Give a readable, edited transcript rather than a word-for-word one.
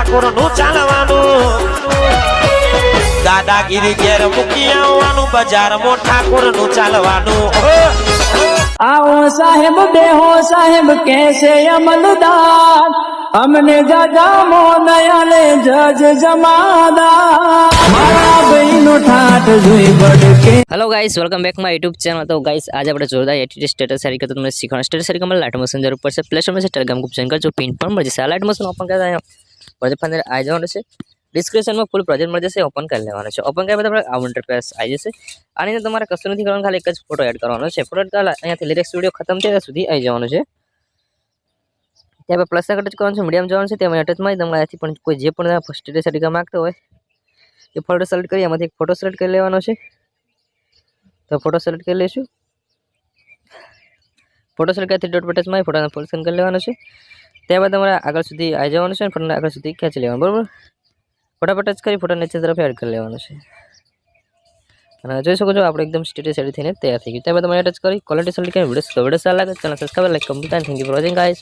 ઠાકોર નું ચાલવાનું દાદાગીરી ઘેર મૂકી આવવાનું બજારમાં ઠાકોર નું ચાલવાનું आओ साहेब बेहो साहेब कैसे अमलदार हमने दादा मो नयाले जज जमादार मारा बहिनो ठाठ જોઈ બડકે hello guys welcome back my YouTube channel. તો ગાઈસ આજે આપણે જોરદાર એટીટી સ્ટેટસ સારી કરતો તમને શીખવાના સ્ટેટસ સારી કમલ લાઈટ મોશન જરૂર પડશે પ્લે સ્ટોર માં છે ટેલિગ્રામ ગ્રુપ જોઈન કરજો પિન પણ મળી જશે લાઈટ મોશન ઓપન કરતા અહીંયા પ્રોજેક્ટ ફાઇન્ડર આવી જવાનું છે ડિસ્ક્રિપ્શન માં ફૂલ પ્રોજેક્ટ મળી જશે ઓપન કરી લેવાનો છે ઓપન કર્યા પછી આ ઇન્ટરફેસ આવી જશે આની અંદર તમારે કશું નથી કરવાનું ખાલી એક જ ફોટો એડ કરવાનો છે ફોટો એડ કર્યા અહીંયાથી લિરિક્સ વિડિયો ખતમ થાય ત્યાં સુધી આવી જવાનું છે ત્યાં પર પ્લસ ટચ કરવાનું છે મીડિયમ જવાનું છે ત્યાં અટેચમાં તમારાથી પણ કોઈ જે પણ સ્ટેટસ સારી કરવા માંગતો હોય એ ફોટો સિલેક્ટ કરી એમાંથી એક ફોટો સિલેક્ટ કરી લેવાનો છે तो फोटो सेलेक्ट कर लेशु फोटो सेलेक्ट करती डॉट पर टचમાં ફોટોને ફૂલ સ્કેન કરી લેવાનો છે ત્યારબાદ તમારે આગળ સુધી આવી જવાનું છે અને ફોટોને આગળ સુધી ખેંચી લેવાનો બરાબર ફોટા પર ટચ કરી ફોટો નીચે તરફ એડ કરી લેવાનો છે અને જોઈ શકો છો આપણે એકદમ સ્ટેટસ એડ થઈને તૈયાર થઈ ગયું ત્યારબાદ તમારે ટચ કરી ક્વોલિટી સેલેક્ટ કરી વિડિયો સારા લાગે channel subscribe like comment thank you for watching guys.